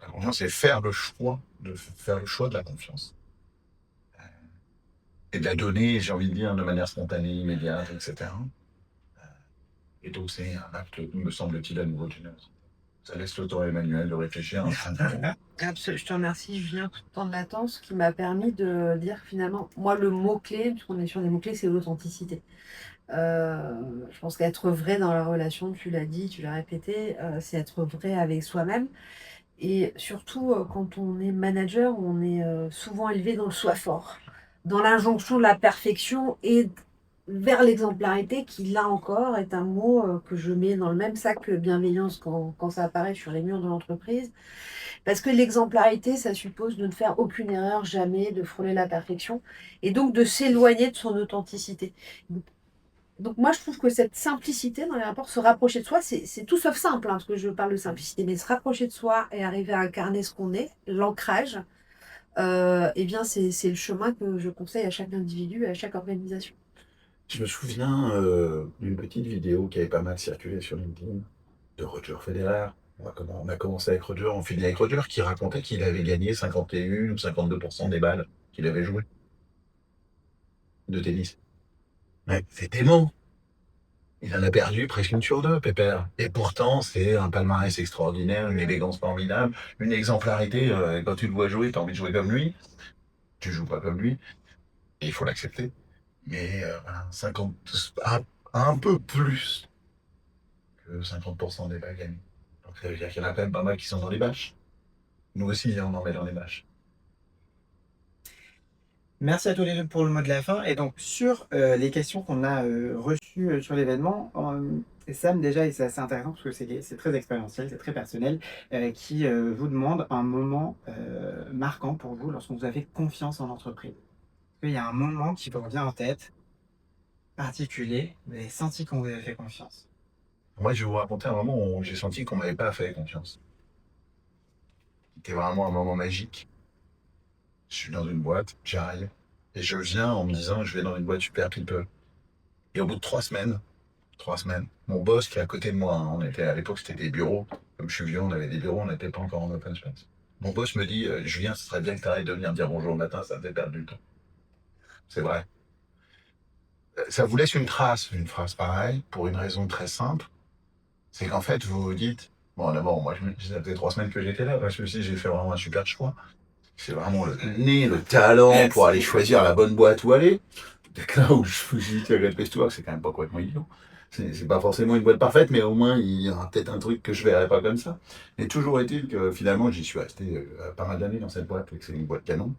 C: La confiance, c'est faire le choix de la confiance. Et de la donner, j'ai envie de dire, de manière spontanée, immédiate, etc. Et donc, c'est un acte, me semble-t-il, à nouveau généreux. Ça laisse le temps à Emmanuel de réfléchir.
B: Absolument. Je te remercie, Julien, tout le temps de latence qui m'a permis de dire finalement, moi, le mot-clé, puisqu'on est sur des mots-clés, c'est l'authenticité. Je pense qu'être vrai dans la relation, tu l'as dit, tu l'as répété, c'est être vrai avec soi-même. Et surtout, quand on est manager, on est souvent élevé dans le soi fort, dans l'injonction de la perfection et vers l'exemplarité, qui là encore est un mot que je mets dans le même sac que bienveillance quand ça apparaît sur les murs de l'entreprise. Parce que l'exemplarité, ça suppose de ne faire aucune erreur, jamais, de frôler la perfection, et donc de s'éloigner de son authenticité. Donc moi, je trouve que cette simplicité dans les rapports, se rapprocher de soi, c'est tout sauf simple, hein, parce que je parle de simplicité, mais se rapprocher de soi et arriver à incarner ce qu'on est, l'ancrage, eh bien c'est le chemin que je conseille à chaque individu et à chaque organisation.
C: Je me souviens d'une petite vidéo qui avait pas mal circulé sur LinkedIn de Roger Federer. On a commencé avec Roger, on finit avec Roger qui racontait qu'il avait gagné 51 ou 52% des balles qu'il avait jouées de tennis. Ouais, c'était bon. Il en a perdu presque une sur deux, Pépère. Et pourtant, c'est un palmarès extraordinaire, une élégance formidable, une exemplarité. Quand tu le vois jouer, tu as envie de jouer comme lui. Tu joues pas comme lui. Et il faut l'accepter. Mais voilà, 50, un peu plus que 50% des balles gagnées. Donc ça veut dire qu'il y en a quand même pas mal qui sont dans les bâches. Nous aussi, on en met dans les bâches.
A: Merci à tous les deux pour le mot de la fin. Et donc, sur les questions qu'on a reçues sur l'événement, et Sam, déjà, et c'est assez intéressant parce que c'est très expérientiel, c'est très personnel, qui vous demande un moment marquant pour vous lorsque vous avez confiance en l'entreprise. Il y a un moment qui vous revient en tête, particulier, vous avez senti qu'on vous avait fait confiance.
C: Moi, je vais vous raconter un moment où j'ai senti qu'on m'avait pas fait confiance. C'était vraiment un moment magique. Je suis dans une boîte, j'arrive, et je viens en me disant, je vais dans une boîte super people. Et au bout de 3 semaines, mon boss qui est à côté de moi, hein, on était à l'époque, c'était des bureaux. Comme je suis vieux, on avait des bureaux, on n'était pas encore en open space. Mon boss me dit, Julien, ce serait bien que tu arrêtes de venir dire bonjour le matin, ça me fait perdre du temps. C'est vrai. Ça vous laisse une phrase pareille, pour une raison très simple. C'est qu'en fait, vous vous dites, bon, d'abord, moi, ça faisait 3 semaines que j'étais là, parce que si j'ai fait vraiment un super choix. C'est vraiment le nez, le talent pour aller choisir la bonne boîte où aller. C'est là où je me suis dit, Great Place to Work, c'est quand même pas complètement idiot. C'est pas forcément une boîte parfaite, mais au moins, il y aura peut-être un truc que je verrai pas comme ça. Et toujours est-il que finalement, j'y suis resté pas mal d'années dans cette boîte, et que c'est une boîte canon.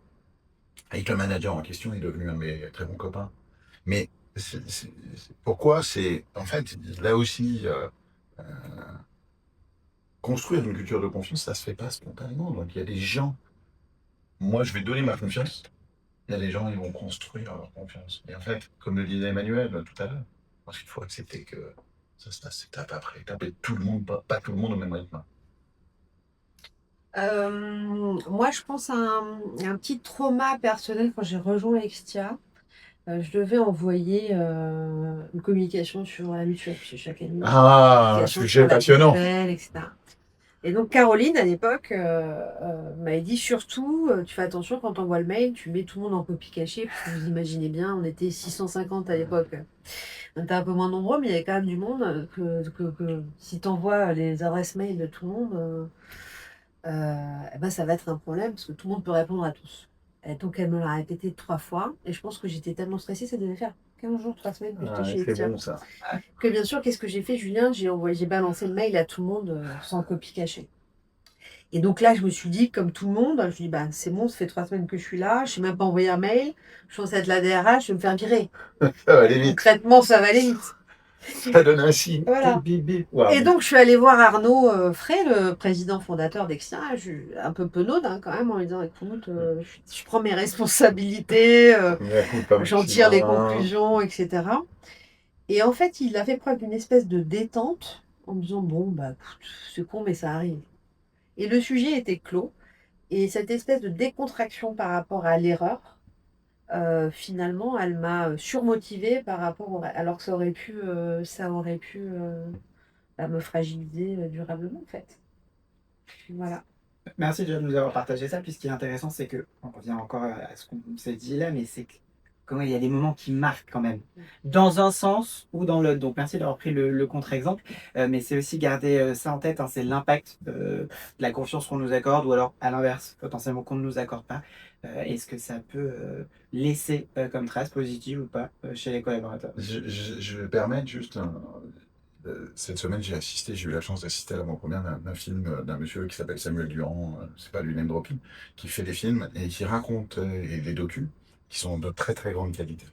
C: Et que le manager en question est devenu un de mes très bons copains. Mais pourquoi c'est. En fait, là aussi, construire une culture de confiance, ça se fait pas spontanément. Donc il y a des gens. Moi, je vais donner ma confiance. Il y a des gens, ils vont construire leur confiance. Et en fait, comme le disait Emmanuel tout à l'heure, je pense qu'il faut accepter que ça se passe étape après étape et tout le monde, pas tout le monde au même rythme.
B: Moi, je pense à un petit trauma personnel quand j'ai rejoint Extia. Je devais envoyer une communication sur la mutuelle, parce que chaque année, une
C: Ah,
B: communication
C: sujet
B: sur la
C: passionnant.
B: mutuelle, etc. Et donc Caroline, à l'époque, m'avait dit surtout, tu fais attention quand tu envoies le mail, tu mets tout le monde en copie cachée, parce que vous imaginez bien, on était 650 à l'époque. On était un peu moins nombreux, mais il y avait quand même du monde que si tu envoies les adresses mail de tout le monde, eh ben, ça va être un problème, parce que tout le monde peut répondre à tous. Et donc elle me l'a répété 3 fois, et je pense que j'étais tellement stressée, ça devait faire 15 jours, 3 semaines que j'étais
C: Ah,
B: chez
C: c'est
B: Extia.
C: bon ça.
B: Que bien sûr, qu'est-ce que j'ai fait, Julien? J'ai balancé le mail à tout le monde sans copie cachée. Et donc là, je me suis dit, comme tout le monde, je me suis dit, bah, c'est bon, ça fait 3 semaines que je suis là, je ne sais même pas envoyer un mail, je pense être la DRH, je vais me faire virer.
C: Ça va aller vite.
B: Concrètement, ça va aller vite.
C: Ça donne un signe.
B: Voilà.
C: Bip, bip, bip.
B: Et
C: Waouh.
B: donc, je suis allée voir Arnaud Frey, le président fondateur d'Exia, un peu penaude hein, quand même, en lui disant, écoute, je prends mes responsabilités,
C: Mea culpa
B: j'en tire les
C: maxima.
B: conclusions, etc. Et en fait, il a fait preuve d'une espèce de détente en me disant, bon, bah, écoute, c'est con, mais ça arrive. Et le sujet était clos. Et cette espèce de décontraction par rapport à l'erreur, finalement, elle m'a surmotivée par rapport alors que ça aurait pu bah, me fragiliser durablement, en fait. Voilà.
A: Merci déjà de nous avoir partagé ça. Puis ce qui est intéressant, c'est que, on revient encore à ce qu'on s'est dit là, mais c'est que comment il y a des moments qui marquent quand même, dans un sens ou dans l'autre. Donc merci d'avoir pris le contre-exemple, mais c'est aussi garder ça en tête, hein, c'est l'impact de la confiance qu'on nous accorde, ou alors à l'inverse, potentiellement qu'on ne nous accorde pas. Est-ce que ça peut laisser comme trace positive ou pas chez les collaborateurs?
C: Je vais permettre juste cette semaine, j'ai eu la chance d'assister à l'avant-première d'un film d'un monsieur qui s'appelle Samuel Durand, c'est pas du name dropping, qui fait des films et qui raconte et des docus qui sont de très très grande qualité.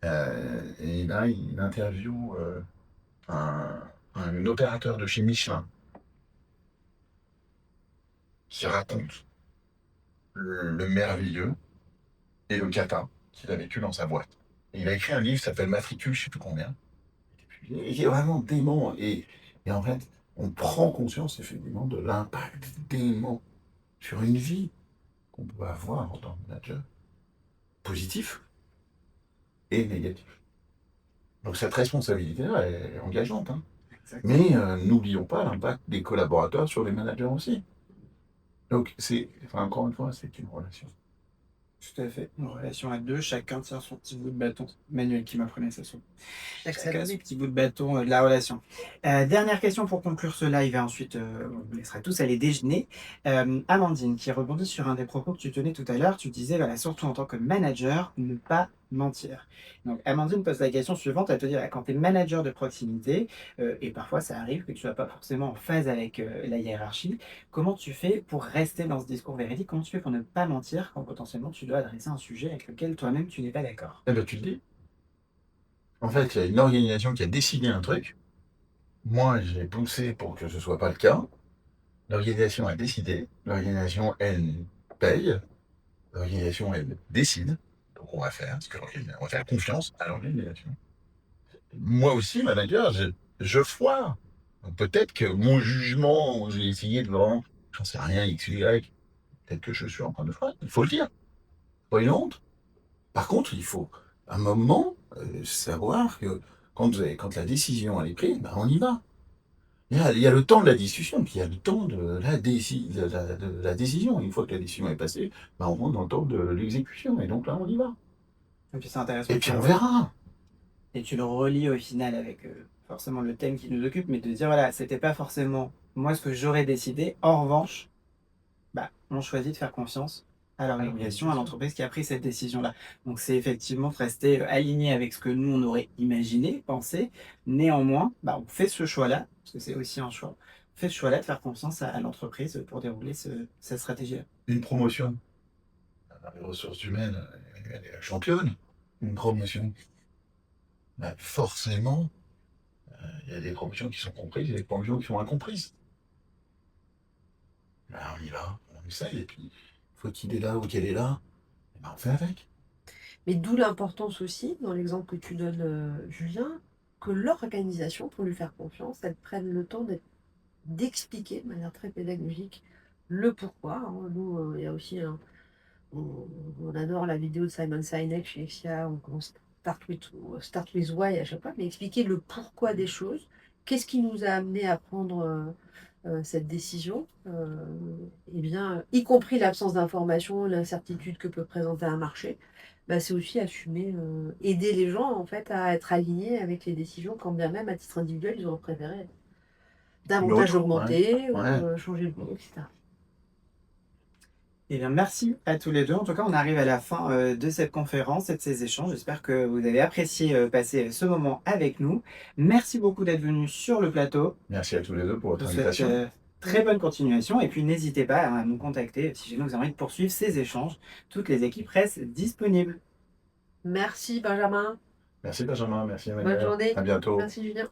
C: Et là, il interviewe un, un opérateur de chez Michelin qui raconte le merveilleux et le cata qu'il a vécu dans sa boîte. Et il a écrit un livre qui s'appelle Matricule, je sais plus combien. Il est vraiment dément. Et en fait, on prend conscience effectivement de l'impact dément sur une vie qu'on peut avoir en tant que manager, positif et négatif. Donc cette responsabilité-là est engageante. Hein.
A: Exactement.
C: Mais n'oublions pas l'impact des collaborateurs sur les managers aussi. Donc encore une fois, c'est une relation.
A: Tout à fait. Une relation à deux, chacun tient son petit bout de bâton. Manuel qui m'apprenait ça. Chacun a son petit bout de bâton de la relation. Dernière question pour conclure ce live et ensuite on vous laissera tous aller déjeuner. Amandine, qui rebondit sur un des propos que tu tenais tout à l'heure, tu disais, voilà, surtout en tant que manager, ne pas mentir. Donc Amandine pose la question suivante, elle te dit, quand tu es manager de proximité, et parfois ça arrive que tu ne sois pas forcément en phase avec la hiérarchie, comment tu fais pour rester dans ce discours véridique? Comment tu fais pour ne pas mentir quand potentiellement tu dois adresser un sujet avec lequel toi-même tu n'es pas d'accord?
C: Eh bien, tu le dis. En fait, il y a une organisation qui a décidé un truc. Moi, j'ai poussé pour que ce soit pas le cas. L'organisation a décidé. L'organisation, elle, paye. L'organisation, elle, décide. Donc, on va faire on va faire confiance à l'organisation. Moi aussi, manager, je foire. Donc, peut-être que mon jugement, j'ai essayé de vraiment, j'en sais rien, X, Y. Peut-être que je suis en train de foirer. Il faut le dire. Pas une honte. Par contre, il faut, à un moment, savoir que quand la décision elle est prise, ben, on y va. Il y a le temps de la discussion, puis il y a le temps de la décision. Une fois que la décision est passée, ben, on rentre dans le temps de l'exécution. Et donc là, on y va.
A: Et puis c'est intéressant
C: Et
A: que
C: puis
A: tu
C: on
A: le,
C: verra.
A: et tu le relis au final avec forcément le thème qui nous occupe, mais de dire, voilà, c'était pas forcément moi ce que j'aurais décidé. En revanche, bah, on choisit de faire confiance à l'organisation, à l'entreprise qui a pris cette décision-là. Donc c'est effectivement de rester aligné avec ce que nous, on aurait imaginé, pensé. Néanmoins, bah, on fait ce choix-là, parce que c'est aussi un choix. On fait ce choix-là de faire confiance à l'entreprise pour dérouler cette stratégie-là.
C: Une promotion. Dans les ressources humaines, elle est la championne. Une promotion. Ben, forcément, il y a des promotions qui sont comprises et des promotions qui sont incomprises. Ben, on y va, on essaye, et puis, faut qu'il est là ou qu'elle est là, et ben, on fait avec.
B: Mais d'où l'importance aussi, dans l'exemple que tu donnes, Julien, que l'organisation, pour lui faire confiance, elle prenne le temps d'expliquer de manière très pédagogique le pourquoi. Hein. Nous, il y a aussi on adore la vidéo de Simon Sinek chez Exia, on commence Start with Why à chaque fois, mais expliquer le pourquoi des choses, qu'est-ce qui nous a amené à prendre cette décision, eh bien, y compris l'absence d'information, l'incertitude que peut présenter un marché, bah, c'est aussi assumer, aider les gens en fait à être alignés avec les décisions, quand bien même à titre individuel, ils auraient préféré davantage
C: L'autre, ouais,
B: augmenter ou
C: ouais.
B: changer le boulot, etc.
A: Eh bien, merci à tous les deux. En tout cas, on arrive à la fin de cette conférence et de ces échanges. J'espère que vous avez apprécié passer ce moment avec nous. Merci beaucoup d'être venus sur le plateau.
C: Merci à tous les deux pour
A: Je
C: votre
A: vous souhaite
C: invitation.
A: très bonne continuation et puis n'hésitez pas à nous contacter si jamais vous avez envie de poursuivre ces échanges. Toutes les équipes restent disponibles.
B: Merci Benjamin,
C: Merci Benjamin, merci
B: bonne
C: Emmanuel.
B: journée.
C: À bientôt.
B: Merci Julien.